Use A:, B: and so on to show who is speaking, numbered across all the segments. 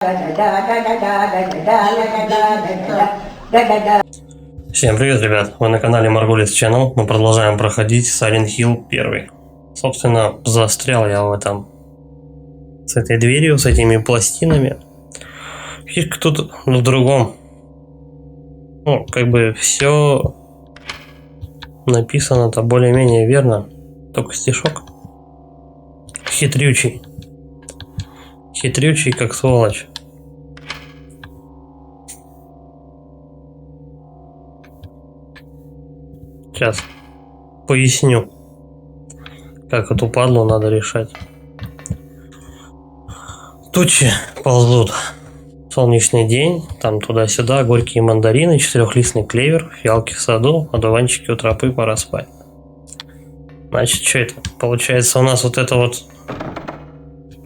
A: Всем привет, ребят! Вы на канале Margulis Channel. Мы продолжаем проходить Silent Hill 1. Собственно, застрял я в этом с этой дверью, с этими пластинами. Фишка тут в другом. Ну, как бы все написано-то более-менее верно. Только стишок хитрючий. Хитрючий, как сволочь. Сейчас поясню, как эту падлу надо решать. Тучи ползут. Солнечный день, там туда-сюда, горькие мандарины, четырехлистный клевер, фиалки в саду, одуванчики у тропы, пора спать. Значит, что это? Получается, у нас вот это вот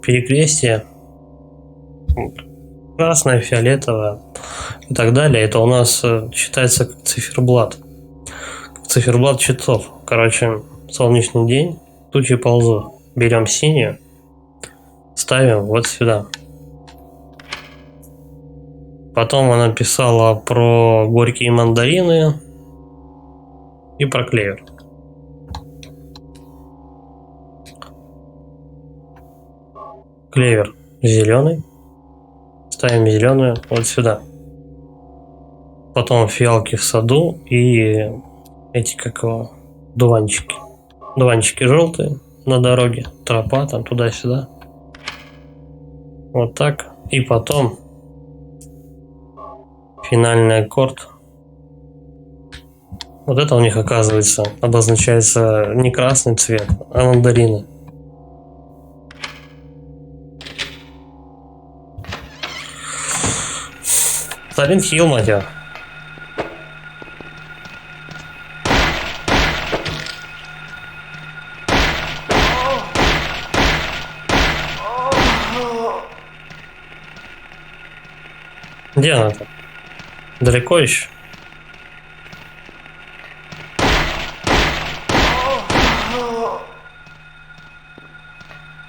A: перекрестие, красное, фиолетовое и так далее, это у нас считается как циферблат. Циферблат часов. Короче, солнечный день, тучи ползут. Берем синюю, ставим вот сюда. Потом она писала про горькие мандарины и про клевер. Клевер зеленый. Ставим зеленую вот сюда. Потом фиалки в саду и эти, как его, дуванчики. Дуванчики желтые на дороге. Тропа там туда-сюда. Вот так. И потом финальный аккорд. Вот это у них, оказывается, обозначается не красный цвет, а мандарины. Silent Hill, мать его. Где она там? Далеко еще?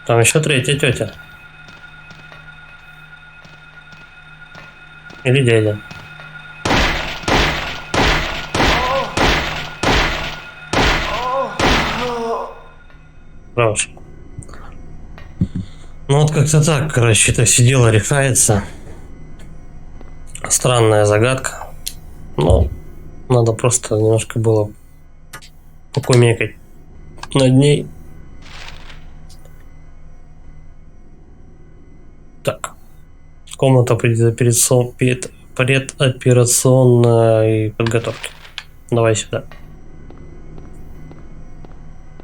A: Там еще третья тетя. Или дядя. Хорошо. Ну вот как-то так, короче, это все дело решается. Странная загадка. Но надо просто немножко было покумекать над ней. Так. Комната предоперационной подготовки. Давай сюда.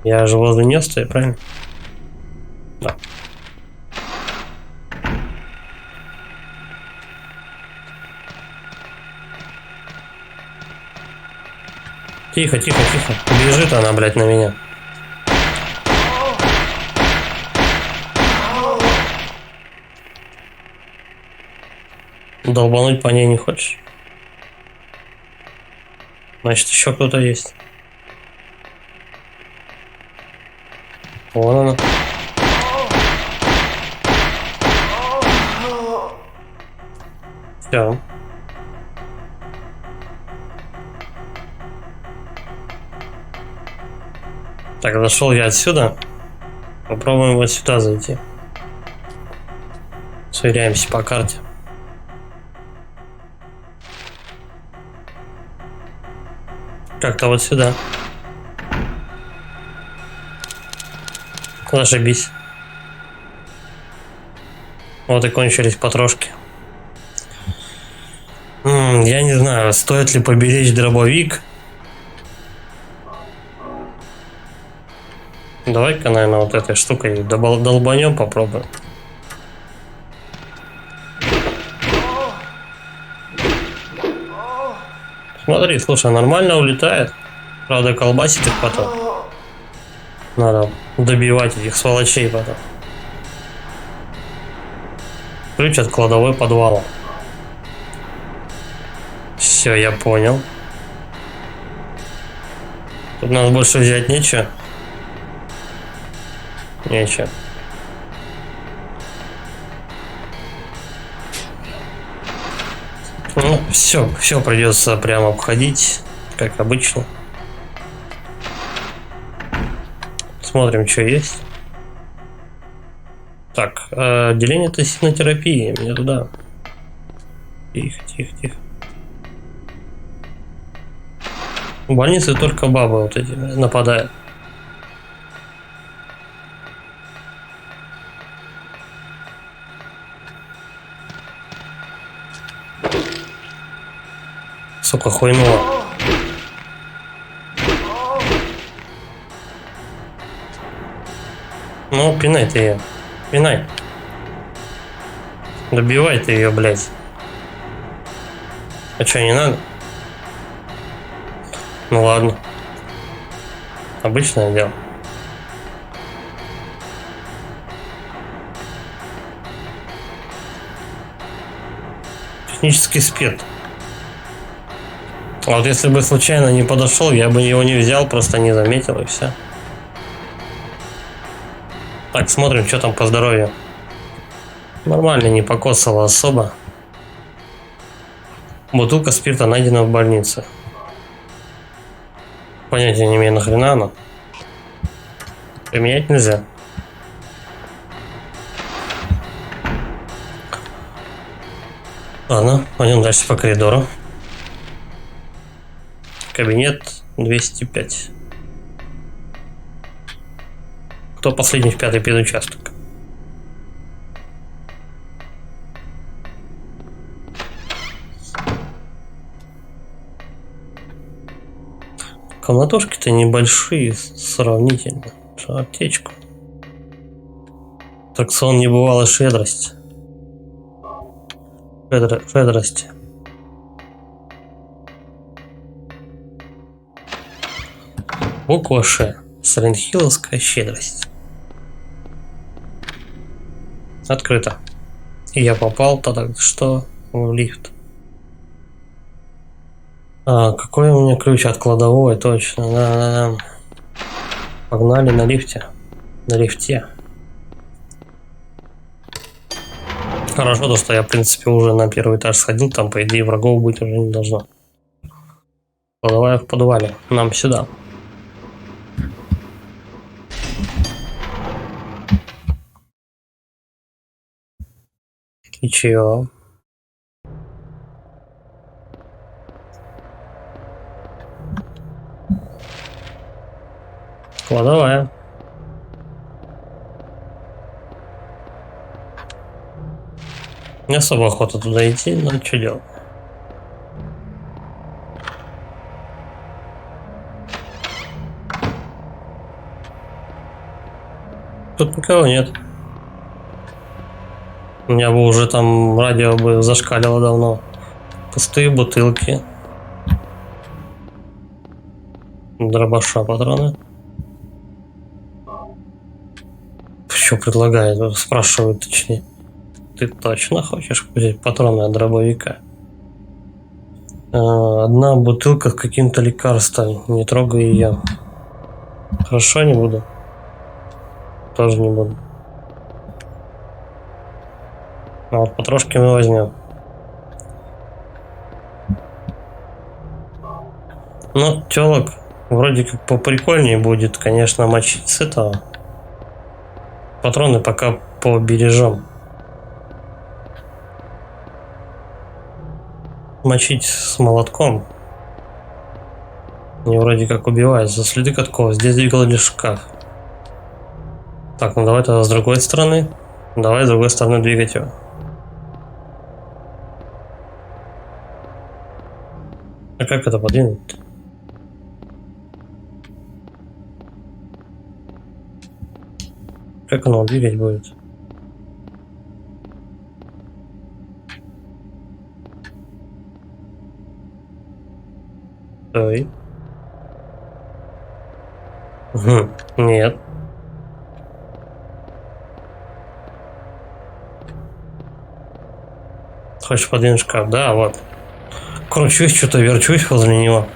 A: Я же возле нее стою, правильно? Да. Тихо, тихо, тихо. Бежит она, блядь, на меня. Долбануть по ней не хочешь? Значит, еще кто-то есть. Вон она. Все. Так, зашел я отсюда. Попробуем вот сюда зайти. Сверяемся по карте. Как-то вот сюда. Зашибись. Вот и кончились потрошки. Я не знаю, стоит ли поберечь дробовик. Давай-ка, наверное, вот этой штукой долбанем, попробуем. Смотри, слушай, нормально улетает. Правда, колбасит их потом. Надо добивать этих сволочей потом. Ключ от кладовой подвала. Все, я понял. Тут нас больше взять нечего. Нечего. Ну, все придется прямо обходить, как обычно. Смотрим, что есть. Так, отделение токсинотерапии. Мне туда. Тихо, тихо, тихо. В больнице только бабы вот эти нападают. Сука, хуйнула. Ну, пинай ты ее. Пинай. Добивай ты ее, блядь. А что, не надо? Ну ладно. Обычное дело. Технический спирт. А вот если бы случайно не подошел, я бы его не взял, просто не заметил и все. Так, смотрим, что там по здоровью. Нормально, не покосало особо. Бутылка спирта найдена в больнице. Понятия не имею, нахрена она. Применять нельзя. Ладно, пойдем дальше по коридору. Кабинет 205. Кто последний в 5-й педучасток? Комнатушки-то небольшие сравнительно. Что, аптечку. Аттракцион небывалой щедрости. Щедрости. Буква Ш. Сайлентхилловская щедрость. Открыто. И я попал тогда что в лифт. А, какой у меня ключ от кладовой, точно. Да. Погнали на лифте. На лифте. Хорошо, то что я, в принципе, уже на первый этаж сходил, там, по идее, врагов быть уже не должно. Кладовая в подвале. Нам сюда. И чего? Кладовая. Не особо охота туда идти, но что делать? Тут никого нет. У меня бы уже там радио бы зашкалило давно. Пустые бутылки. Дробаша патроны. Что предлагает? Спрашивают, точнее. Ты точно хочешь взять патроны от дробовика? Одна бутылка с каким-то лекарством. Не трогай ее. Хорошо, не буду. Тоже не буду. А вот потрошки мы возьмем. Ну, телок вроде как поприкольнее будет, конечно, мочить с этого. Патроны пока побережем. Мочить с молотком. Они вроде как убивают за следы катков. Здесь двигал лишь шкаф. Так, ну давай тогда с другой стороны. Давай с другой стороны двигать его. А как это подвинуть? Как оно двигать будет? Стой. Нет. Хочешь подвинуть шкаф? Да, вот. Кручусь, что-то верчусь возле него.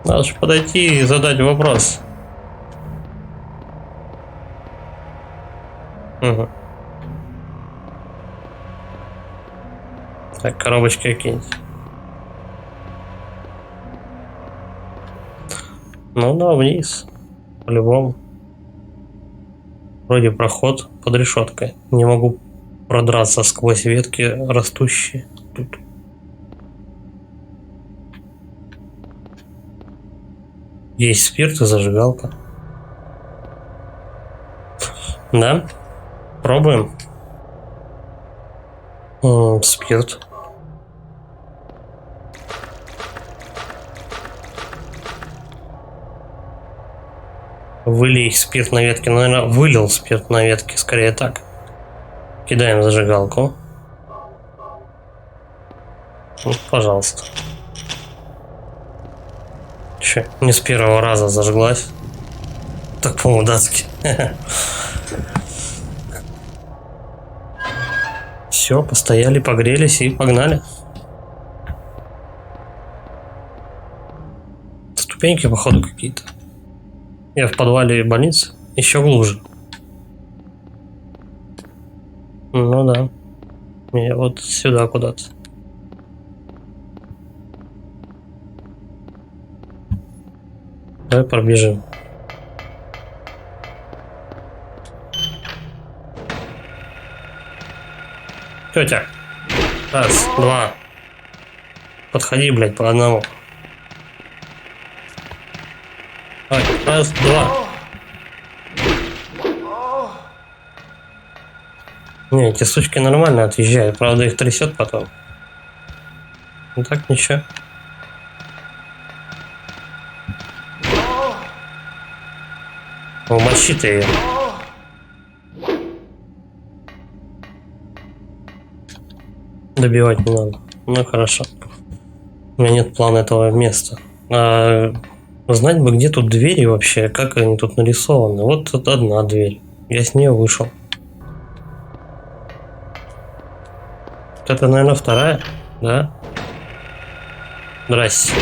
A: Надо же подойти и задать вопрос. Так, коробочки какие-нибудь. Ну да, вниз. По-любому. Вроде проход под решеткой. Не могу продраться сквозь ветки растущие тут. Есть спирт и зажигалка. Да? Пробуем. Спирт. Вылей спирт на ветке. Наверное, вылил спирт на ветке. Скорее так. Кидаем зажигалку. Пожалуйста. Че, не с первого раза зажглась. Так по-мудацки. Все, постояли, погрелись и погнали. Ступеньки, походу, какие-то. Я в подвале больницы. Еще глубже. Ну да. Мне вот сюда куда-то. Давай пробежим. Тетя. Раз, два. Подходи, блядь, по одному. Давай, раз, два. Не, эти сучки нормально отъезжают. Правда, их трясет потом. Ну так, ничего. Умочи ты ее. Добивать не надо. Ну хорошо. У меня нет плана этого места. Знать бы, где тут двери вообще, как они тут нарисованы. Вот тут одна дверь. Я с нее вышел. Вот это, наверное, вторая, да? Здрасте.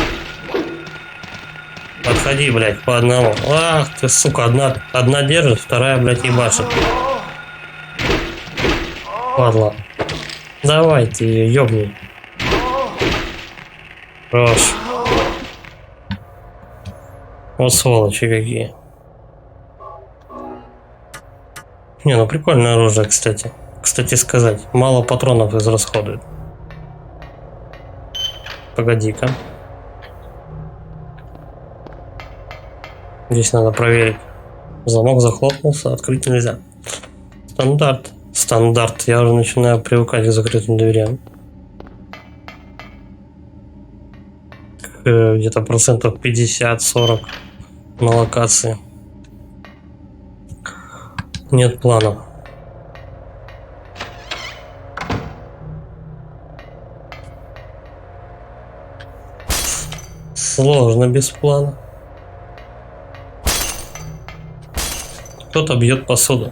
A: Подходи, блядь, по одному. Ах ты, сука, одна держит, вторая, блядь, ебашит. Падла. Давай ты ее ёбни. Хорош. Вот сволочи какие. Не, ну прикольное оружие, кстати. Кстати сказать, мало патронов израсходует. Погоди-ка. Здесь надо проверить. Замок захлопнулся, открыть нельзя. Стандарт. Стандарт. Я уже начинаю привыкать к закрытым дверям. Где-то процентов 50-40 на локации. Нет планов. Сложно без плана. Кто-то бьет посуду.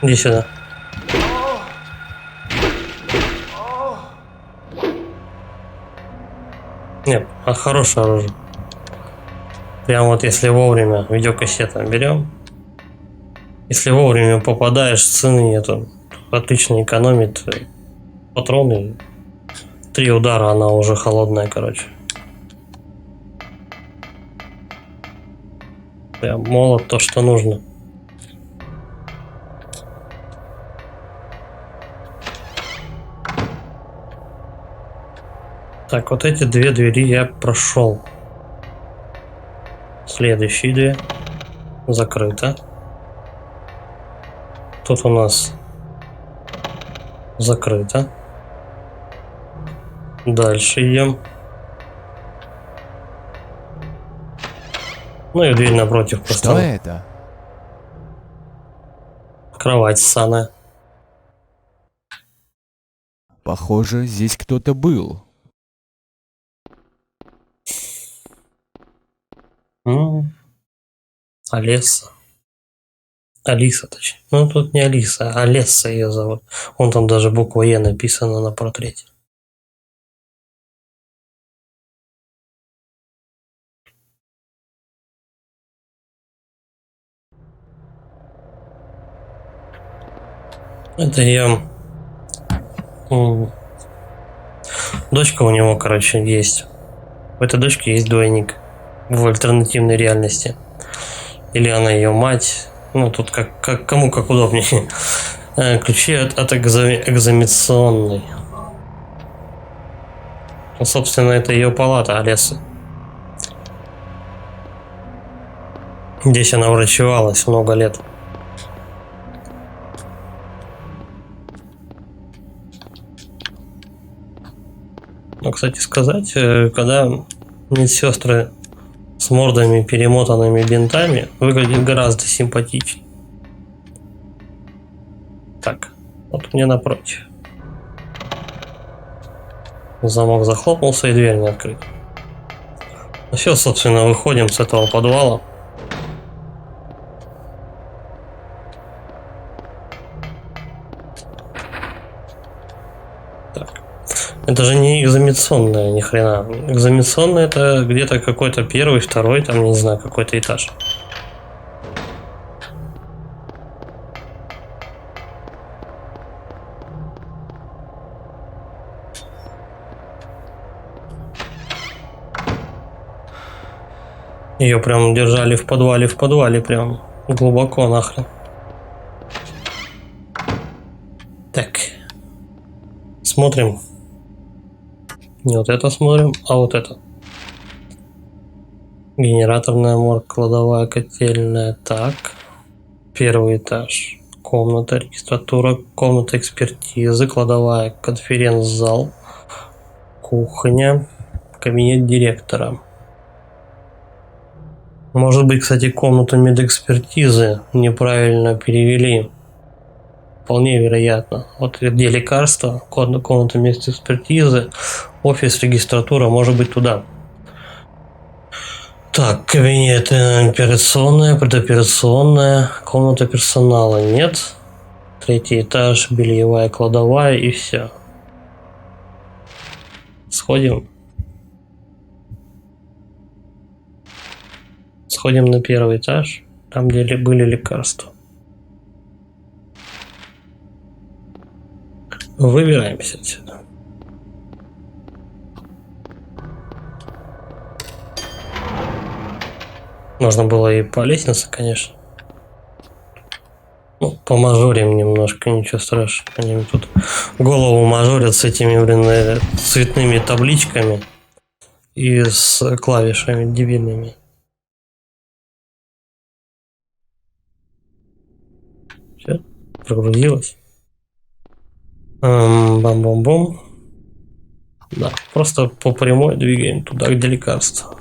A: Иди сюда. Нет, хорошее оружие. Прям вот если вовремя видеокассета берем. Если вовремя попадаешь, цены нету. Отлично экономит патроны. 3 удара, она уже холодная, короче. Прям молот, то, что нужно. Так, вот эти две двери я прошел. Следующие две. Закрыто. Тут у нас закрыто. Дальше идем. Ну и дверь напротив просто.
B: Что это?
A: Кровать ссаная.
B: Похоже, здесь кто-то был.
A: Алиса. Алиса, точнее. Ну, тут не Алиса, а Алесса ее зовут. Вон там даже буква Е написана на портрете. Это ее дочка у него, короче, есть. У этой дочки есть двойник в альтернативной реальности. Или она ее мать. Ну, тут кому как удобнее. Ключи от экзаменационной. Ну, собственно, это ее палата, Олесы. Здесь она врачевалась много лет. Ну, кстати сказать, когда медсестры с мордами, перемотанными бинтами, выглядит гораздо симпатичнее. Так, вот мне напротив. Замок захлопнулся и дверь не открыта. Ну все, собственно, выходим с этого подвала. Так. Это же не экзаменационная, ни хрена. Экзаменационная это где-то какой-то первый, второй, там, не знаю, какой-то этаж. Ее прям держали в подвале прям глубоко нахрен. Так. Смотрим. Не вот это смотрим, а вот это. Генераторная морг, кладовая, котельная. Так. Первый этаж. Комната, регистратура, комната экспертизы, кладовая, конференц-зал, кухня, кабинет директора. Может быть, кстати, комнату медэкспертизы неправильно перевели. Вполне вероятно. Вот где лекарства, комната медэкспертизы, офис, регистратура, может быть, туда. Так, кабинет операционная, предоперационная, комната персонала нет. Третий этаж, бельевая, кладовая и все. Сходим. Сходим на первый этаж, там где были лекарства. Выбираемся отсюда. Можно было и по лестнице, конечно. Ну, помажорим немножко, ничего страшного. Они тут голову мажорят с этими, блин, цветными табличками и с клавишами дебильными. Все, прогрузилось. Бам-бам-бам. Да, просто по прямой двигаем туда, где лекарства.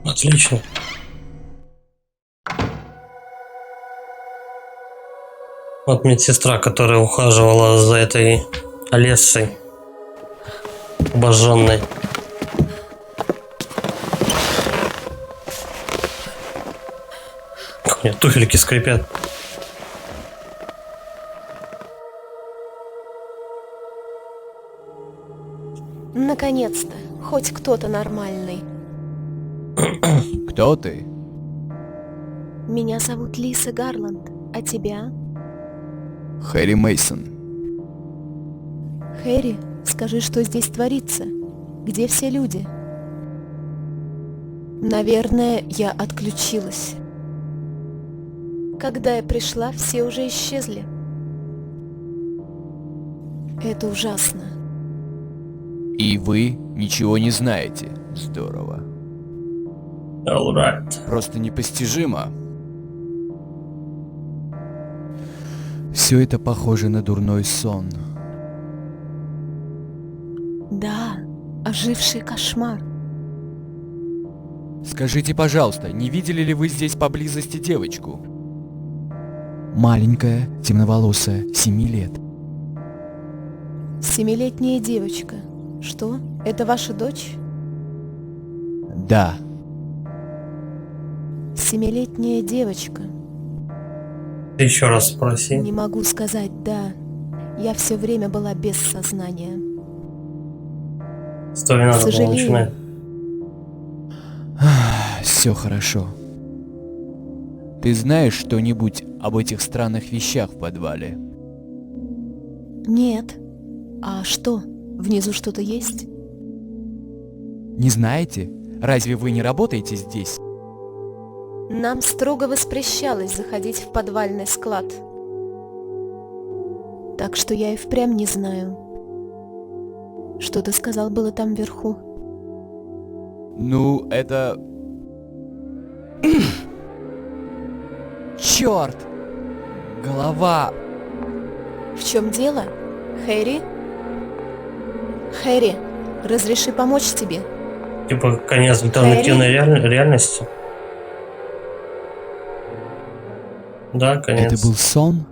A: Отлично. Вот медсестра, которая ухаживала за этой Олессой обожженной. Как у меня туфельки скрипят.
C: Наконец-то, хоть кто-то нормальный.
B: Кто ты?
C: Меня зовут Лиса Гарланд, а тебя?
B: Хэри Мейсон.
C: Хэри, скажи, что здесь творится? Где все люди? Наверное, я отключилась. Когда я пришла, все уже исчезли. Это ужасно.
B: И вы ничего не знаете. Здорово.
A: All right.
B: Просто непостижимо. Все это похоже на дурной сон.
C: Да, оживший кошмар.
B: Скажите, пожалуйста, не видели ли вы здесь поблизости девочку? Маленькая, темноволосая, 7 лет.
C: 7-летняя девочка. Что? Это ваша дочь?
B: Да.
C: 7-летняя девочка.
A: Еще раз спроси.
C: Не могу сказать «да». Я все время была без сознания.
A: С того и надо было
C: Сожалею.
A: начинать.
B: Все хорошо. Ты знаешь что-нибудь об этих странных вещах в подвале?
C: Нет. А что? Внизу что-то есть?
B: Не знаете? Разве вы не работаете здесь?
C: Нам строго воспрещалось заходить в подвальный склад. Так что я и впрямь не знаю. Что ты сказал было там вверху?
B: Ну, это... Черт! Голова!
C: В чем дело? Хэри? Хэри, разреши помочь тебе.
A: Типа конец альтернативной реальности. Да, конец.
B: Это был сон?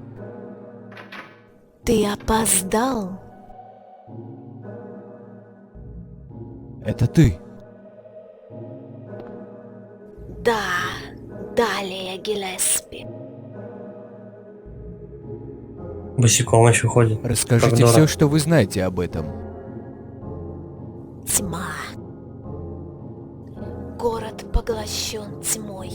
C: Ты опоздал.
B: Это ты?
C: Да, далее, Гиллеспи.
A: Босиком еще ходит.
B: Расскажите
A: Как
B: все,
A: здорово.
B: что вы знаете об этом.
C: Тьма. Город поглощен тьмой.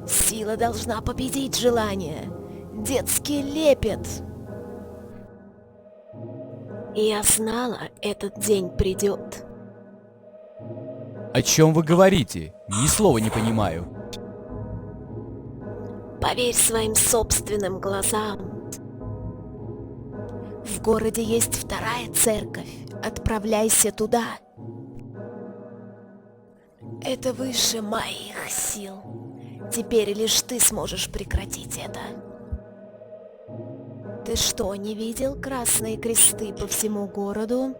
C: Сила должна победить желание. Детский лепет. Я знала, этот день придет.
B: О чем вы говорите? Ни слова не понимаю.
C: Поверь своим собственным глазам. В городе есть вторая церковь. Отправляйся туда. Это выше моих сил. Теперь лишь ты сможешь прекратить это. Ты что, не видел красные кресты по всему городу?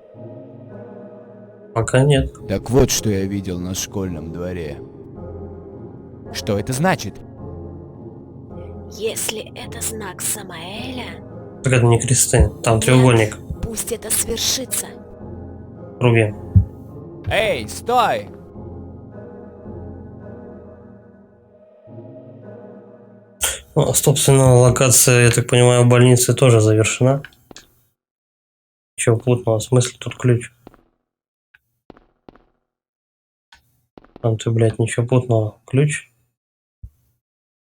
A: Пока нет.
B: Так вот, что я видел на школьном дворе. Что это значит?
C: Если это знак Самаэля,
A: Так это не кресты. Там треугольник.
C: пусть это свершится.
A: Круги.
B: Эй, стой!
A: Ну, собственно, локация, я так понимаю, больницы тоже завершена. Чего путного? В смысле тут ключ? Там ты, блядь, ничего путного. Ключ?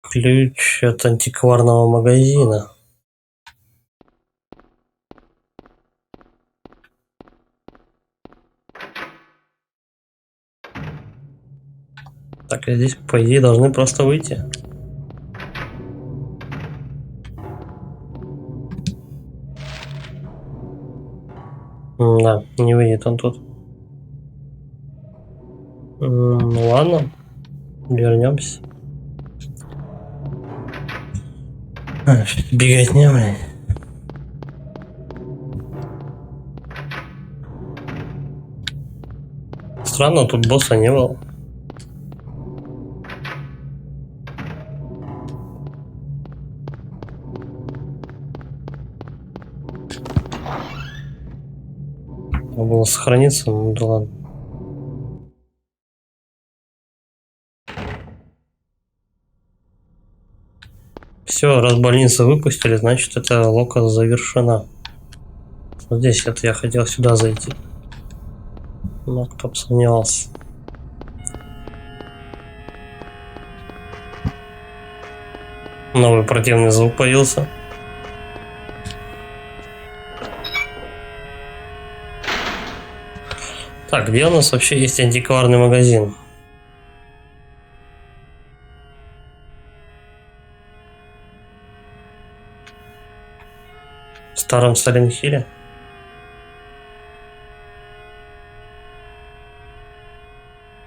A: Ключ от антикварного магазина. Так, и здесь, по идее, должны просто выйти. Да, не выйдет он тут. Ну ладно, вернемся. Бегать не, блядь. Странно, тут босса не было. Надо было сохраниться, ну да ладно. Все, раз больницу выпустили, значит эта лока завершена. Вот здесь это я хотел сюда зайти. Но кто бы сомневался. Новый противный звук появился. Так, где у нас вообще есть антикварный магазин? В старом Саленхилле?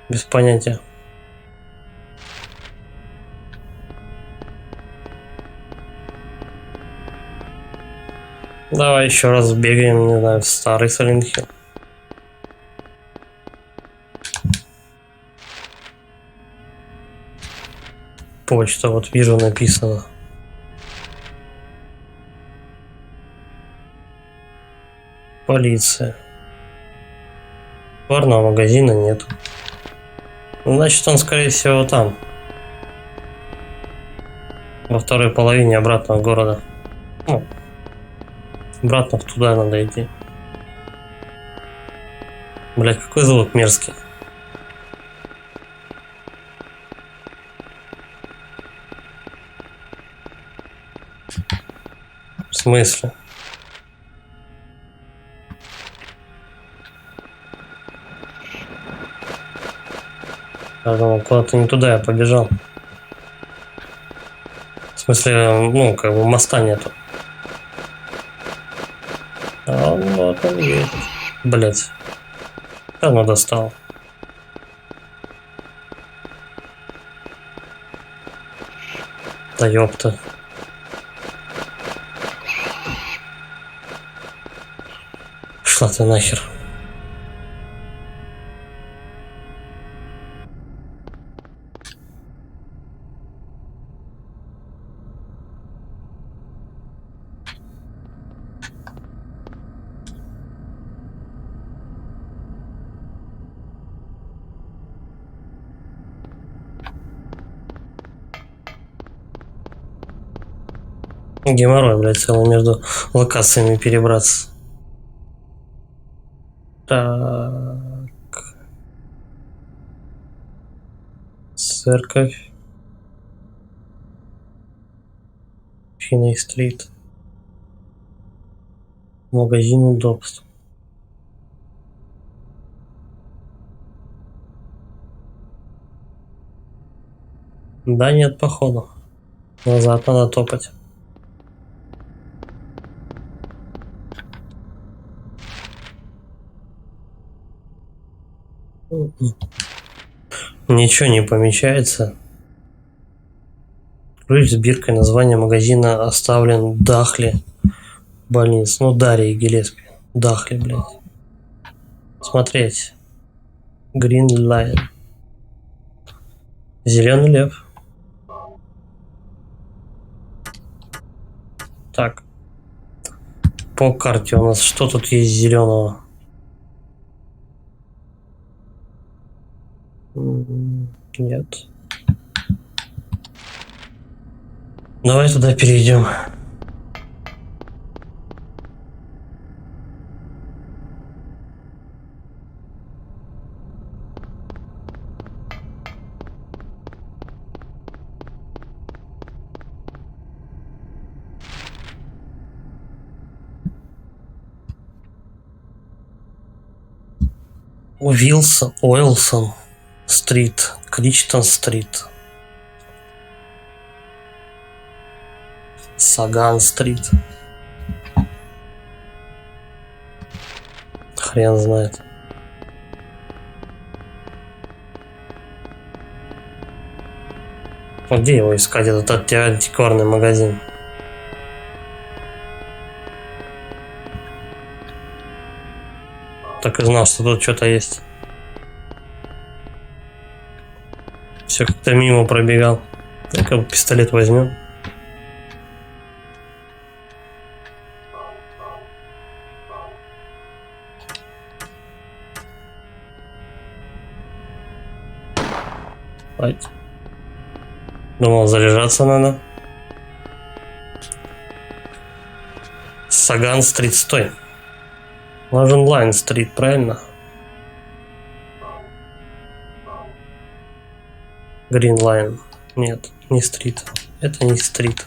A: Без понятия. Давай еще раз бегаем, не знаю, в старый Саленхилл. Почта, вот вижу, написано. Полиция. Барного магазина нет. Значит, он, скорее всего, там. Во второй половине обратного города. Ну, обратно туда надо идти. Блять, какой звук мерзкий. В смысле? Я думал, куда-то не туда я побежал. В смысле, ну, как бы моста нету. А он вот он едет. Блять. Давно достал. Да ёпта. Шла ты нахер. Геморрой, блядь, целый между локациями перебраться. Так. Церковь. Финней-стрит. Магазин удобств. Да нет, походу. Назад надо топать. Ничего не помечается. Ключ с биркой, название магазина оставлен. Дахли. Больниц. Ну, Дарья Гелеспи. Дахли, блядь. Смотреть. Green Line. Зеленый лев. Так. По карте у нас что тут есть зеленого? Нет. Давай туда перейдем. Уилсон стрит, Кричтон стрит, Саган стрит. Хрен знает. Где его искать, этот антикварный магазин? Так и знал, что тут что-то есть. Все как-то мимо пробегал. Так-ка пистолет возьмем. Ай. Думал, заряжаться надо. Саган стрит, стой. Нужен Лайн стрит, правильно? Green Line. Нет, не стрит. Это не стрит.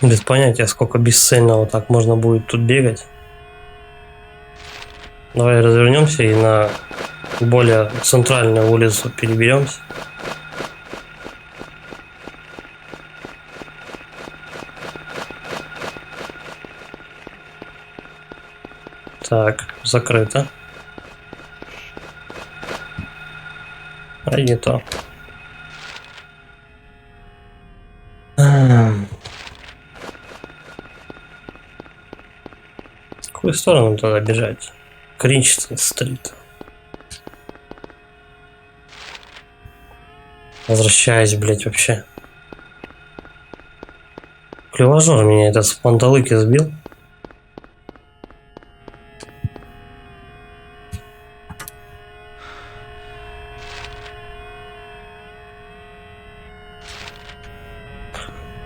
A: Без понятия, сколько бесцельного так можно будет тут бегать. Давай развернемся и на более центральную улицу переберемся. Так, закрыто. А не то. В какую сторону туда бежать? Кринчтон стрит. Возвращаюсь, блять, вообще. Клевожор меня этот с панталыки сбил.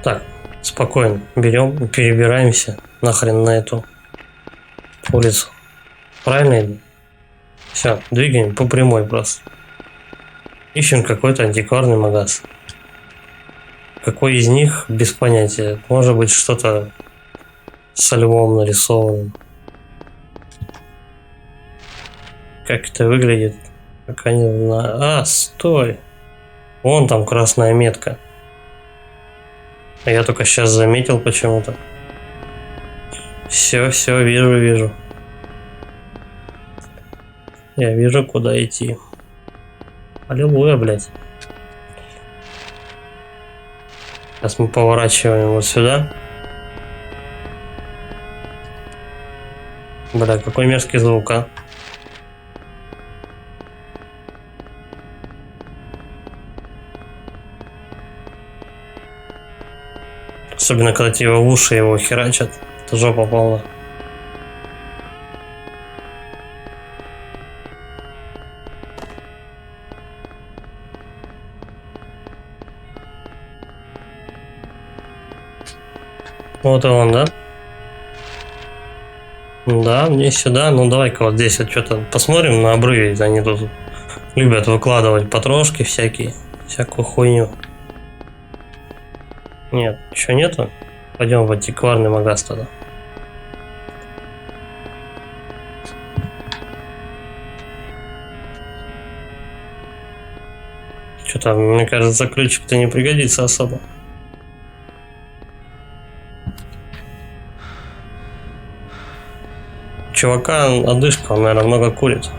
A: Так, спокойно. Берем, перебираемся нахрен на эту улицу. Правильно иду? Все, двигаем по прямой просто. Ищем какой-то антикварный магаз. Какой из них, без понятия. Может быть, что-то со львом нарисовано. Как это выглядит? Пока не знаю. А, стой! Вон там красная метка. А я только сейчас заметил почему-то. Все, вижу. Я вижу, куда идти. Аллилуйя, блядь. Сейчас мы поворачиваем вот сюда. Бля, какой мерзкий звук, а. Особенно, когда тебе в уши его херачат. Это жопа полная. Вот и он, да? Да, мне сюда. Ну, давай-ка вот здесь вот что-то посмотрим на обрыве. Они тут любят выкладывать потрошки всякие. Всякую хуйню. Нет, еще нету? Пойдем в антикварный магаз тогда. Что-то, мне кажется, ключик-то не пригодится особо. Чувака одышка, он, наверное, много курит.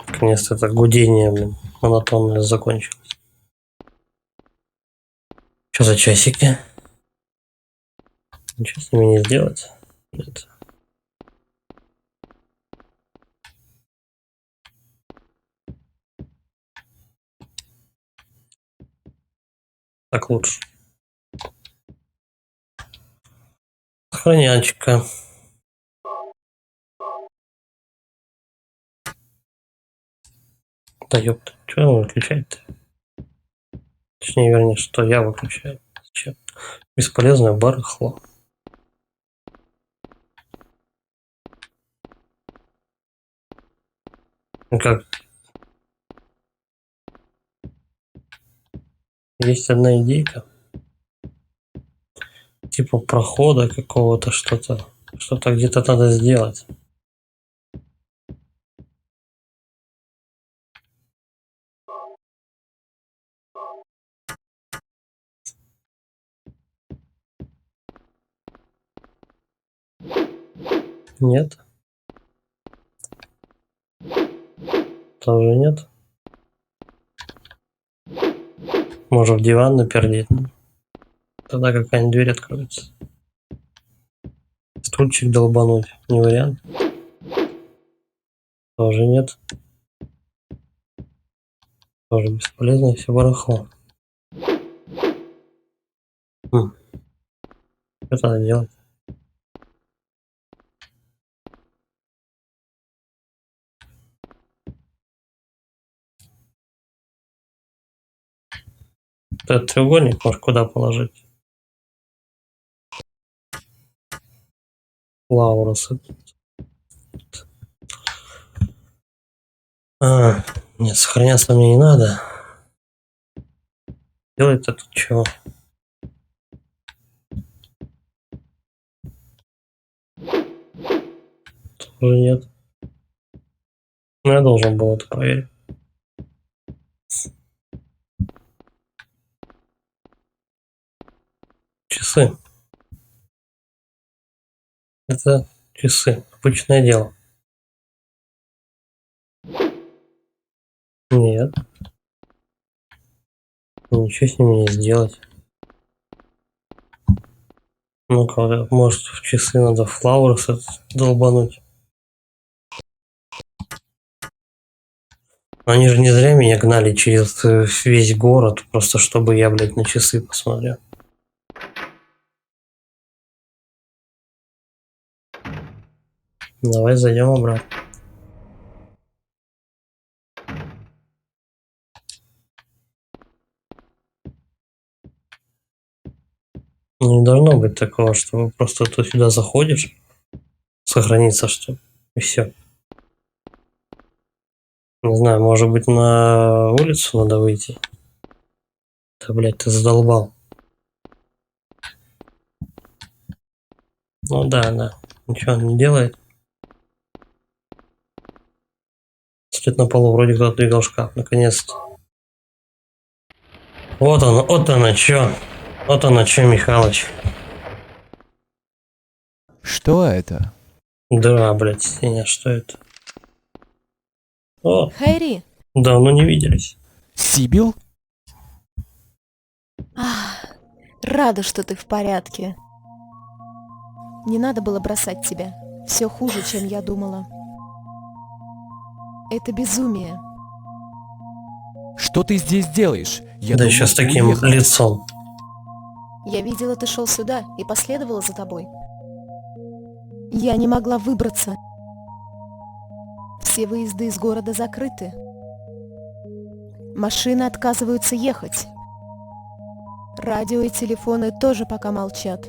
A: Наконец-то это гудение, блин, монотонное закончилось. Что за часики? Ничего с ними не сделать? Нет. Так лучше. Хронячка. Да ёпта, что он выключает-то? Точнее, вернее, что я выключаю. Зачем? Бесполезное барахло. Ну как? Есть одна идейка. Типа прохода какого-то, что-то. Что-то где-то надо сделать. Нет? Тоже нет? Может, в диван напердеть? Тогда какая-нибудь дверь откроется. Стульчик долбануть. Не вариант? Тоже нет. Тоже бесполезно, все барахло. Что надо делать? Этот треугольник может куда положить? Лаурусы. Нет, сохраняться мне не надо. Делать-то тут чего? Тоже нет. Ну, я должен был это проверить. Часы. Это часы. Обычное дело. Нет. Ничего с ними не сделать. Ну-ка, может, в часы надо флаурс долбануть. Они же не зря меня гнали через весь город, просто чтобы я, блядь, на часы посмотрел. Давай зайдем обратно. Ну, не должно быть такого, что просто ты сюда заходишь, сохранится что, и все. Не знаю, может быть, на улицу надо выйти? Да, блядь, ты задолбал. Ну да, да. Ничего он не делает. Стоит на полу, вроде кто-то двигал шкаф, наконец-то. Вот оно чё. Вот оно чё, Михалыч.
B: Что это?
A: Да, блядь, Сеня, что это? О,
C: Хайри!
A: давно не виделись.
B: Сибил?
C: Ах, рада, что ты в порядке. Не надо было бросать тебя. Все хуже, чем я думала. Это безумие.
B: Что ты здесь делаешь? Я
A: Да
B: думал,
A: еще с
B: ты
A: таким
B: уехала.
A: лицом.
C: Я видела, ты шел сюда и последовала за тобой. Я не могла выбраться. Все выезды из города закрыты. Машины отказываются ехать. Радио и телефоны тоже пока молчат.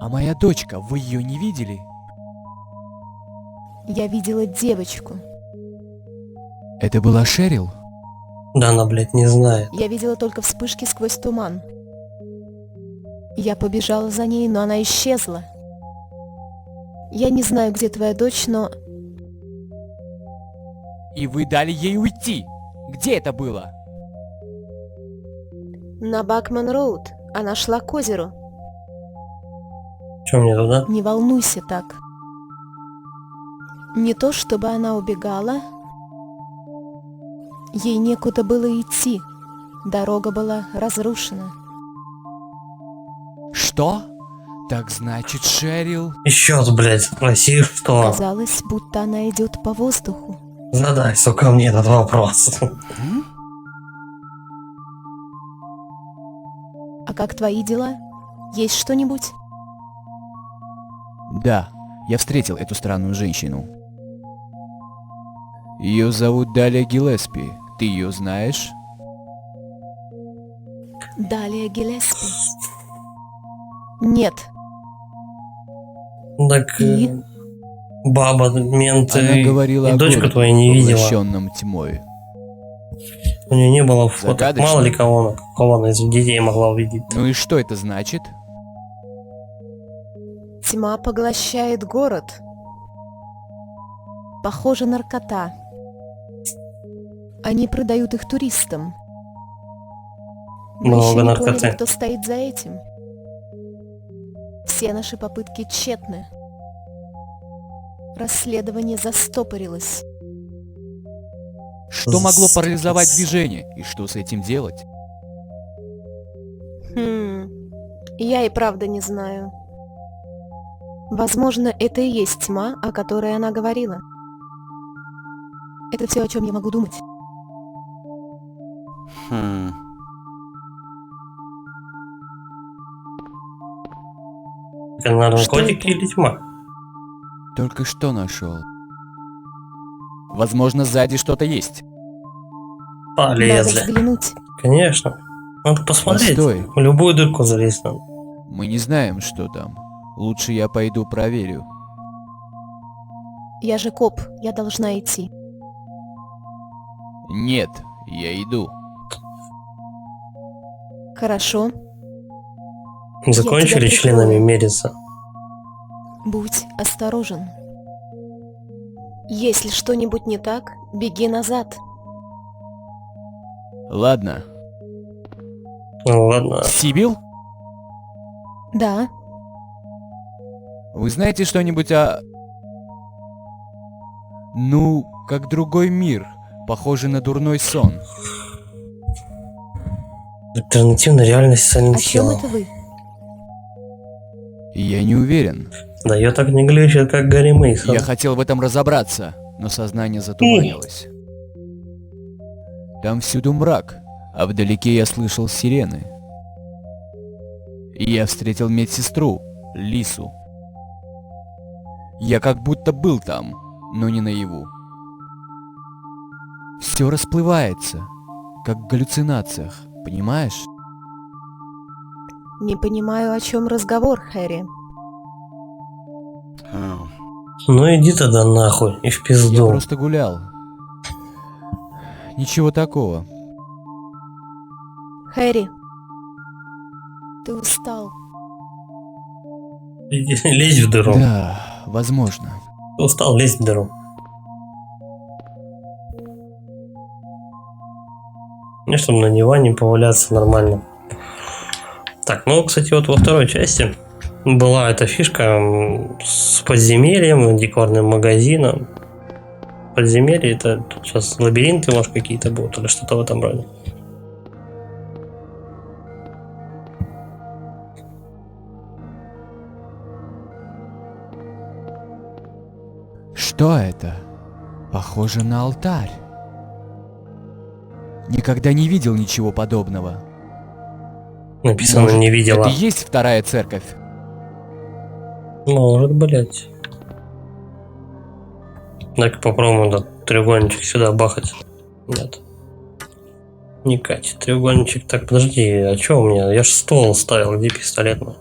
B: А моя дочка, вы ее не видели?
C: Я видела девочку.
B: Это была Шерил?
A: Да она, блядь, не знает.
C: Я видела только вспышки сквозь туман. Я побежала за ней, но она исчезла. Я не знаю, где твоя дочь, но
B: И вы дали ей уйти? Где это было?
C: на Бакман-Роуд она шла к озеру.
A: Че мне туда?
C: Не волнуйся так. Не то, чтобы она убегала. Ей некуда было идти. Дорога была разрушена.
B: Что? Так значит, Шерил...
A: Еще раз, блядь, спроси, что?
C: Казалось, будто она идет по воздуху.
A: Задай, сука, мне этот вопрос.
B: М?
C: А как твои дела? Есть что-нибудь?
B: Да, я встретил эту странную женщину. Ее зовут Далия Гиллеспи. Ты ее знаешь?
C: Далее Гиллеспи. Нет.
A: Так,
C: И?
A: баба, мент
B: Она говорила
A: и
B: о
A: дочку
B: городе,
A: твою не видела.
B: поглощенном тьмой.
A: У нее не было фото.
B: Загадочно.
A: Мало ли кого она из детей могла увидеть.
B: Ну и что это значит?
C: Тьма поглощает город. Похоже, наркота. Они продают их туристам. Мы
A: Много
C: еще не
A: наркоты.
C: поняли, кто стоит за этим. Все наши попытки тщетны. Расследование застопорилось.
B: Что могло парализовать движение? И что с этим делать?
C: Я и правда не знаю. Возможно, это и есть тьма, о которой она говорила. Это все, о чем я могу думать.
A: Это наркотики
C: Что это?
A: или тьма?
B: Только что нашел. Возможно, сзади что-то есть.
C: Надо
A: Полезли.
C: взглянуть.
A: Конечно. Надо посмотреть.
B: Постой.
A: В любую дырку залезть надо.
B: Мы не знаем, что там. Лучше я пойду проверю.
C: Я же коп, я должна идти.
B: Нет, я иду.
C: Хорошо,
A: Закончили
C: тебя
A: членами
C: прикрою.
A: мериться.
C: будь осторожен. Если что-нибудь не так, беги назад.
B: Ладно.
A: Ну ладно.
B: Сибил?
C: Да,
B: Вы знаете что-нибудь о... Ну, как другой мир, похожий на дурной сон.
A: Альтернативная реальность Silent
C: о чем
A: Hill.
C: это вы?
B: Я не уверен.
A: Да я так не глючит, как Гарри Мейсон.
B: Я хотел в этом разобраться, но сознание затуманилось. Там всюду мрак, а вдалеке я слышал сирены. И я встретил медсестру, Лису. Я как будто был там, но не наяву. Все расплывается, как в галлюцинациях, понимаешь?
C: Не понимаю, о чем разговор, Хэри.
A: Ну иди тогда нахуй и в
B: Я
A: пизду.
B: просто гулял. Ничего такого.
C: Хэри, ты устал.
A: Иди, лезь в дыру.
B: Да, возможно.
A: Ты устал, лезь в дыру. Мне, чтобы на диване поваляться нормально. Так, ну, кстати, вот во второй части была эта фишка с подземельем, декорным магазином. Подземелье, это тут сейчас лабиринты, может, какие-то будут, или что-то в этом роде.
B: Что это? Похоже на алтарь. Никогда не видел ничего подобного.
A: Написано,
B: Может,
A: не видела.
B: это и есть вторая церковь?
A: Может, блять. Так попробуем этот треугольничек сюда бахать. Нет. Не катит треугольничек. Так, подожди, а что у меня? Я ж стол ставил, где пистолет мой?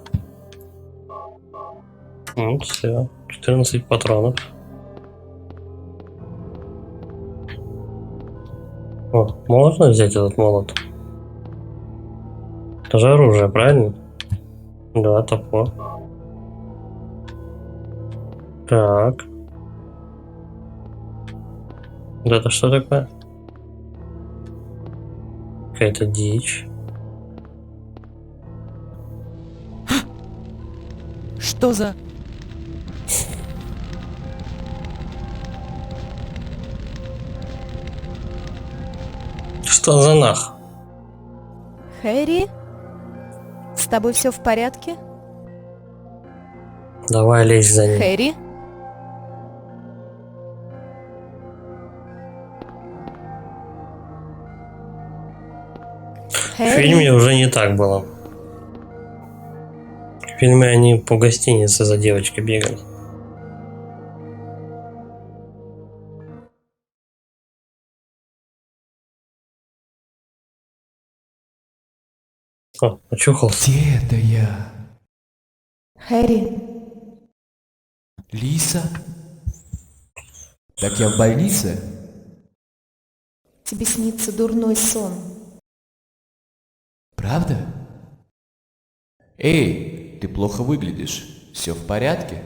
A: Ну, все. 14 патронов. О, можно взять этот молот? Это же оружие, правильно? Да, топор. Так. Вот это что такое? Какая-то дичь.
B: Что за...
A: Что за нах?
C: Хэри? С тобой все в порядке?
A: Давай лезь за ним.
C: Хэри?
A: В фильме уже не так было. В фильме они по гостинице за девочкой бегали. О, очухался.
B: Где это я?
C: Хэри,
B: Лиса? Так я в больнице?
C: тебе снится дурной сон.
B: Правда? Эй, ты плохо выглядишь. Все в порядке?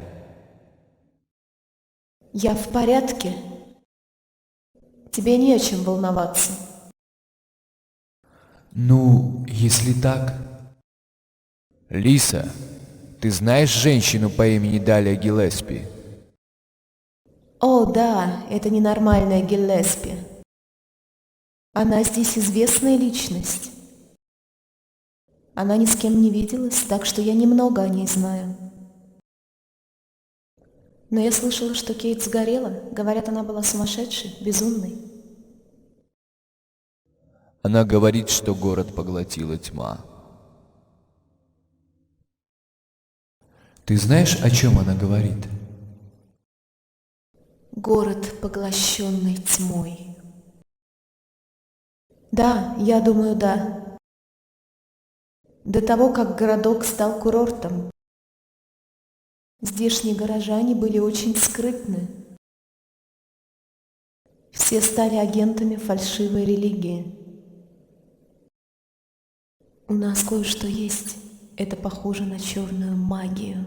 C: Я в порядке. Тебе не о чем волноваться.
B: Ну, если так... Лиса, ты знаешь женщину по имени Далия Гиллеспи?
C: О, да, это ненормальная Гиллеспи. Она здесь известная личность. Она ни с кем не виделась, так что я немного о ней знаю. Но я слышала, что Кейт сгорела. Говорят, она была сумасшедшей, безумной.
B: Она говорит, что город поглотила тьма. Ты знаешь, о чем она говорит?
C: Город, поглощенный тьмой. Да, я думаю, да. До того, как городок стал курортом, здешние горожане были очень скрытны. Все стали агентами фальшивой религии. У нас кое-что есть. Это похоже на черную магию.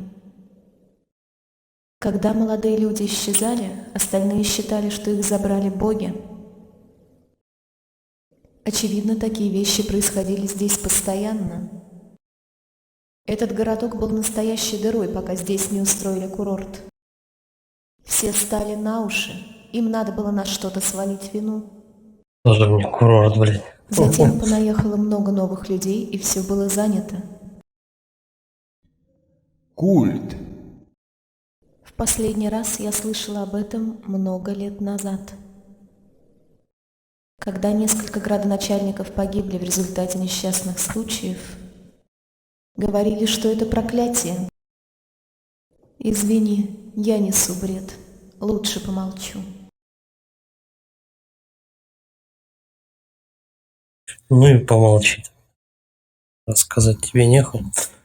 C: Когда молодые люди исчезали, остальные считали, что их забрали боги. Очевидно, такие вещи происходили здесь постоянно. Этот городок был настоящей дырой, пока здесь не устроили курорт. Все стали на уши. Им надо было на что-то свалить вину.
A: Тоже мне курорт, блядь.
C: Затем понаехало много новых людей, и все было занято.
B: Культ.
C: В последний раз я слышала об этом много лет назад. Когда несколько градоначальников погибли в результате несчастных случаев, говорили, что это проклятие. Извини, я несу бред. Лучше помолчу.
A: Ну и помолчи. Рассказать тебе нехуй.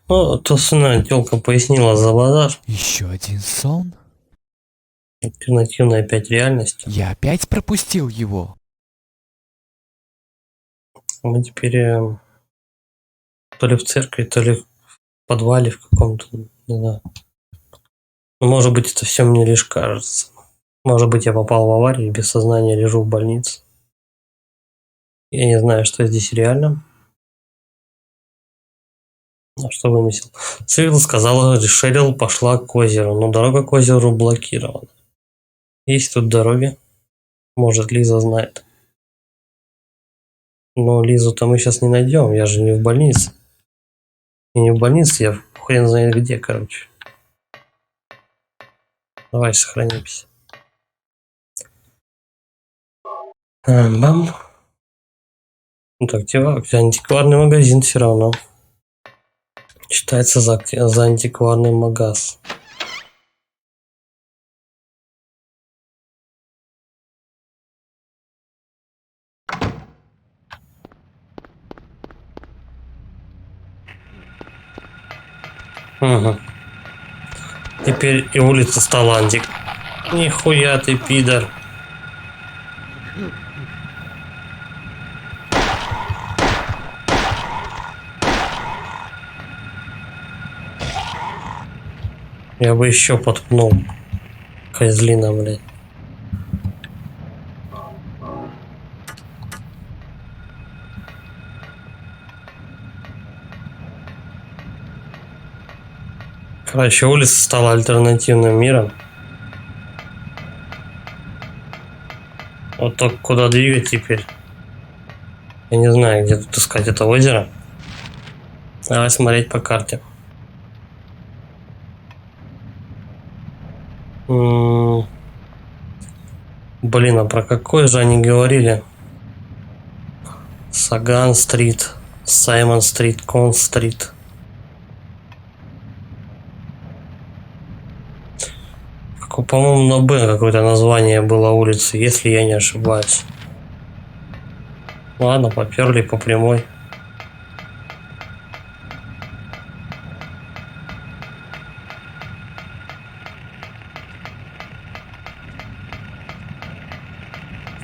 A: Ну, собственно, тёлка пояснила за базар.
B: Еще один сон?
A: Альтернативная опять реальность.
B: Я опять пропустил его.
A: Мы теперь то ли в церкви, то ли в подвале в каком-то, не знаю. Ну, может быть, это все мне лишь кажется. Может быть, я попал в аварию и без сознания лежу в больнице. Я не знаю, что здесь реально. А что вымысел? Сирил сказала, Шерил пошла к озеру, но дорога к озеру блокирована. Есть тут дороги? Может, Лиза знает. Но Лизу-то мы сейчас не найдем, я же не в больнице. Я не в больнице, я хрен знает где, короче. Давай сохранимся. Бам. Ну так, антикварный магазин все равно. Читается за антикварный магаз. Угу. Теперь и улица стала антик. Нихуя ты, пидор. Я бы еще подпнул. Козлина, блядь. Короче, улица стала альтернативным миром. Вот только куда двигать теперь? Я не знаю, где тут искать это озеро. Давай смотреть по карте. Блин, а про какой же они говорили? Саган-стрит, Саймон-стрит, Кон-стрит. По-моему, на Б какое-то название было улицы, если я не ошибаюсь. Ладно, поперли по прямой.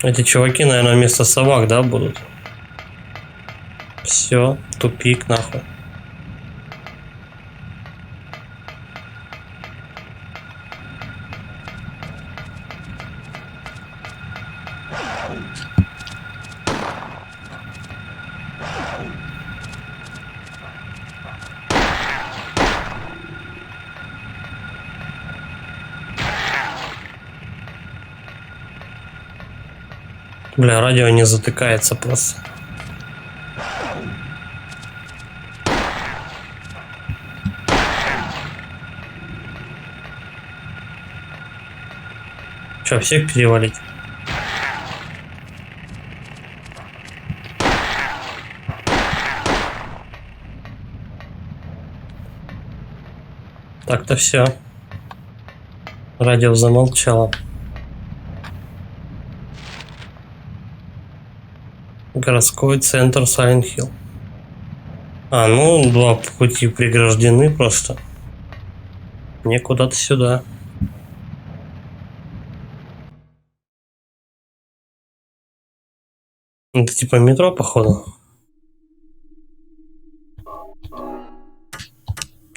A: Эти чуваки, наверное, вместо собак, да, будут? Все, тупик, нахуй. Бля, радио не затыкается просто. Че, всех перевалить? Так-то все. Радио замолчало. Городской центр Silent Hill. А, ну, два пути преграждены просто. Мне куда-то сюда. Это типа метро, походу.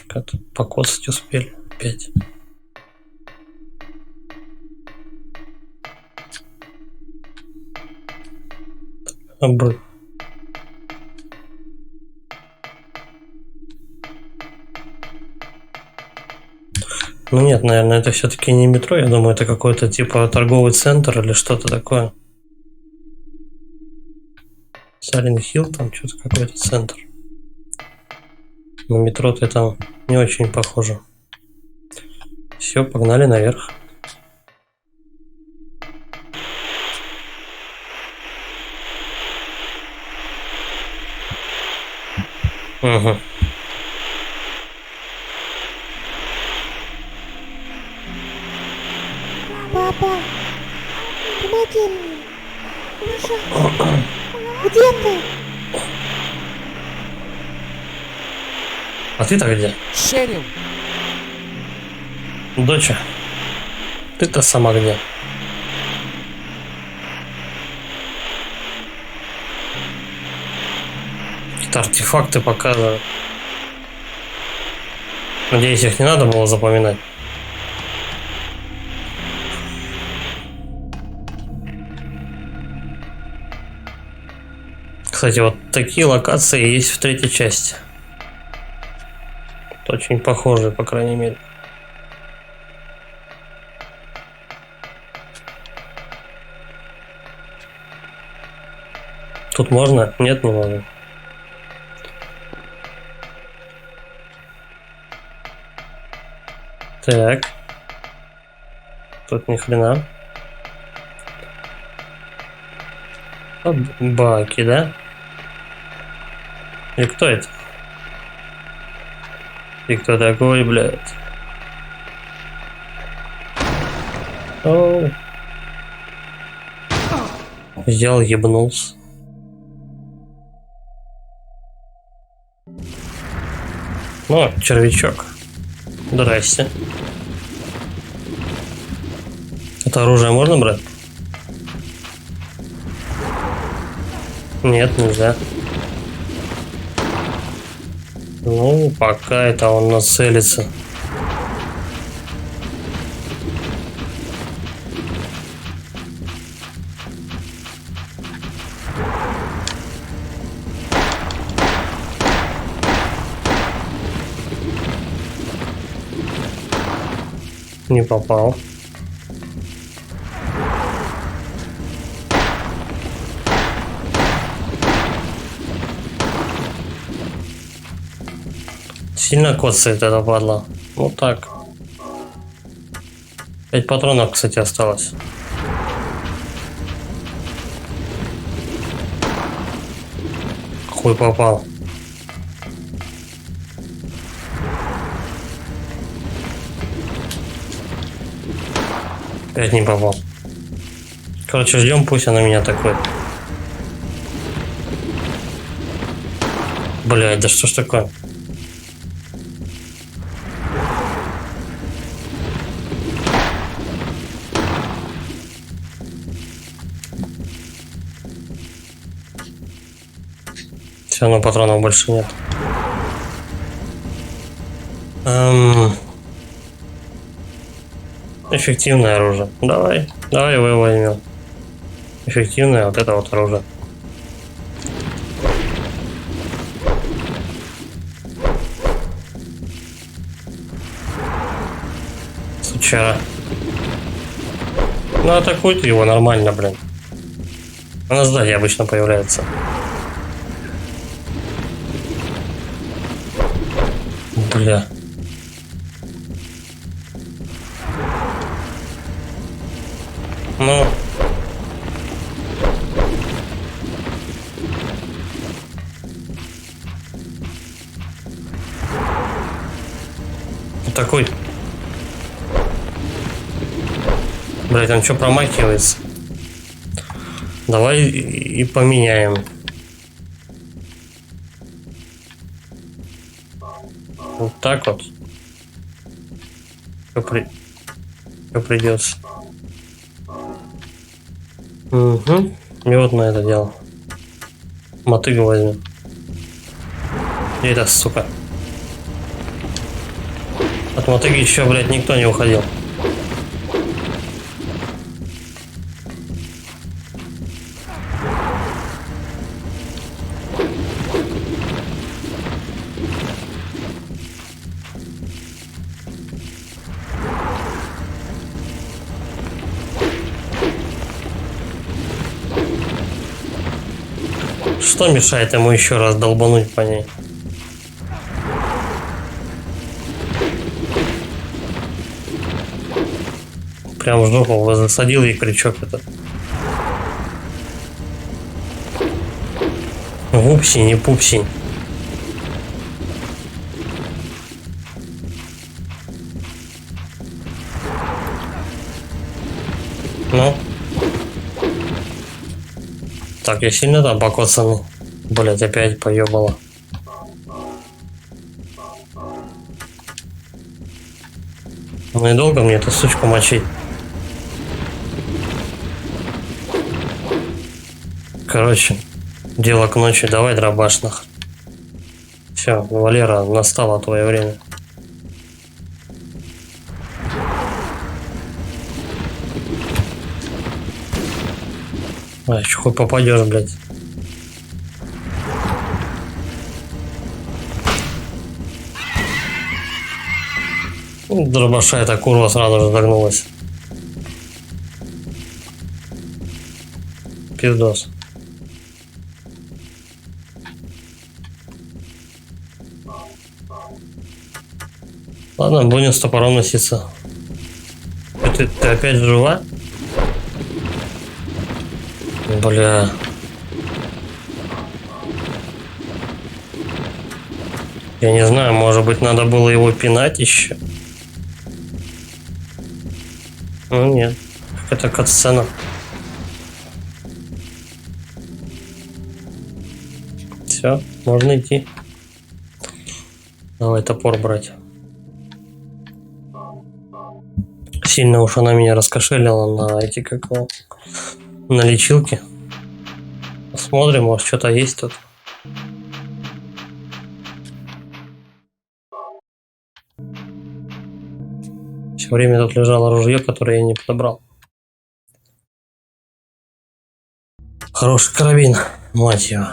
A: Как-то покосать успели опять. Обрыв. Ну нет, наверное, это все-таки не метро. Я думаю, это какой-то типа торговый центр или что-то такое. Silent Hill, там что-то какой-то центр. На метро-то там не очень похоже. Все, погнали наверх. Угу.
D: Папа, помоги мне. Пожалуйста. Где ты?
A: А ты-то где?
B: Шерил!
A: Доча, ты-то сама где? Какие-то артефакты показывают. Надеюсь, их не надо было запоминать. Кстати, вот такие локации есть в третьей части. Очень похожие, по крайней мере. Тут можно? Нет, не можно. Так. Тут ни хрена. Баки, да? И кто это? И кто такой, блядь? Оу. Взял, ебнулся. Ну, червячок. Здрасте. Это оружие можно брать? Нет, нельзя. Ну, пока это он нацелится. Не попал. Сильно коцает это падла. Вот так. 5 патронов, кстати, осталось. Хуй попал. Опять не попал. Короче, ждем, пусть она меня атакует. Блядь, да что ж такое? Все равно патронов больше нет. Эффективное оружие. Давай его возьмем. Эффективное вот это вот оружие. Сучара. Ну атакуйте его нормально, блин. На здании обычно появляется. Бля. Ну. Вот такой. Блять, он что промахивается? Давай и поменяем. Вот так вот. Что придется. Угу. И вот на это дело. Мотыгу возьмем. И это, сука. От мотыги еще, блядь, никто не уходил. Что мешает ему еще раз долбануть по ней? Прям в жопу засадил ей крючок этот. Вупси, не пупси. Ну. Так, я сильно там покоцанный. Блять, опять поебало. Ну и долго мне эту сучку мочить? Короче, дело к ночи, давай дробаш нах. Все, Валера, настало твое время. А, еще хоть попадешь, блядь. Дробаша эта курва сразу же загнулась. Пиздос. Ладно, будем с топором носиться. Ты опять жива? Бля. Я не знаю, может быть, надо было его пинать еще? Ну нет, это катсцена. Все, можно идти. Давай топор брать. Сильно уж она меня раскошелила на эти на лечилки. Посмотрим, может что-то есть тут. Все время тут лежало ружье, которое я не подобрал. Хороший карабин, мать его.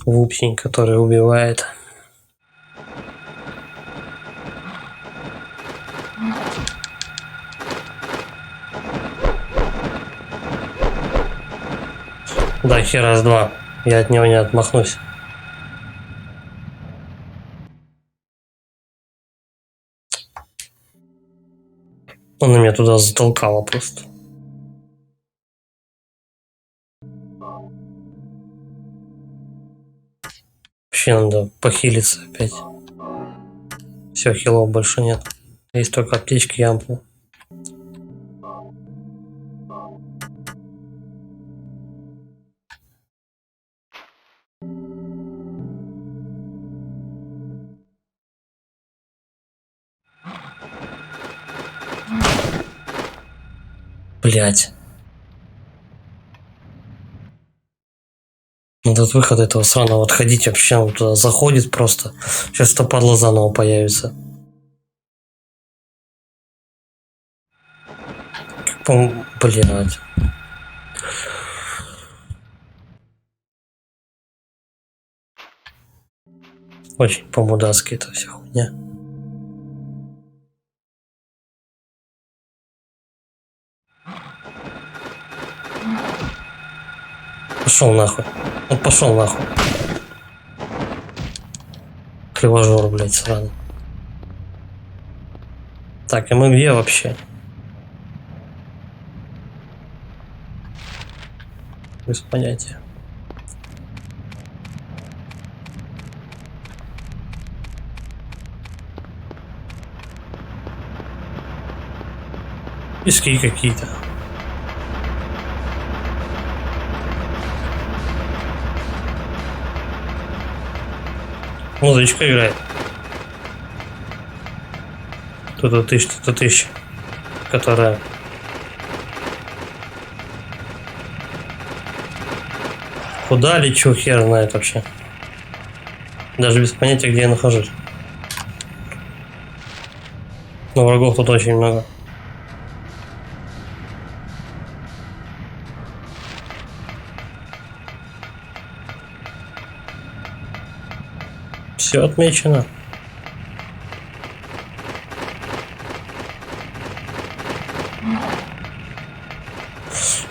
A: Вупсень, который убивает. Да, хера с два. Я от него не отмахнусь. Он меня туда затолкало просто. Вообще надо похилиться опять. Все, хилов больше нет. Есть только аптечки и ампулы. Блять. Этот выход этого сраного отходить вообще, он туда заходит просто. Сейчас это падла заново появится. Блять. Очень по-мудацки эта вся хуйня. Пошел нахуй. Он пошел нахуй. Кривожор, блядь, сраный. Так, и мы где вообще? Без понятия. Пески какие-то. Музычка играет. Тут тысяч, которая... Куда лечу, хер знает вообще. Даже без понятия, где я нахожусь. Но врагов тут очень много. Все отмечено.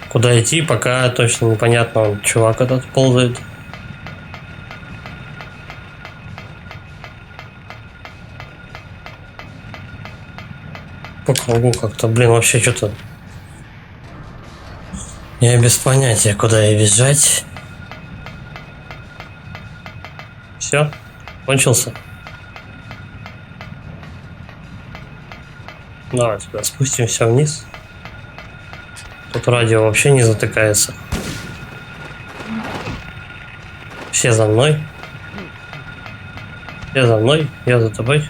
A: Куда идти, пока точно непонятно. Он, чувак этот ползает. По кругу как-то, блин, вообще что-то. Я без понятия, куда ей бежать. Все, кончился. Давай сюда спустимся вниз. Тут радио вообще не затыкается. Все за мной. Все за мной, я за тобой.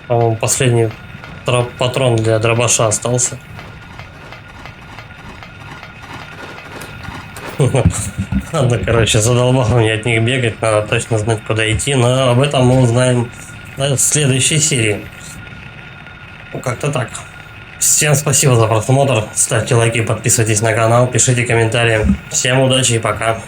A: По-моему, последний патрон для дробаша остался. Ладно, короче, задолбало мне от них бегать, надо точно знать, куда идти, но об этом мы узнаем в следующей серии. Ну, как-то так. Всем спасибо за просмотр, ставьте лайки, подписывайтесь на канал, пишите комментарии. Всем удачи и пока.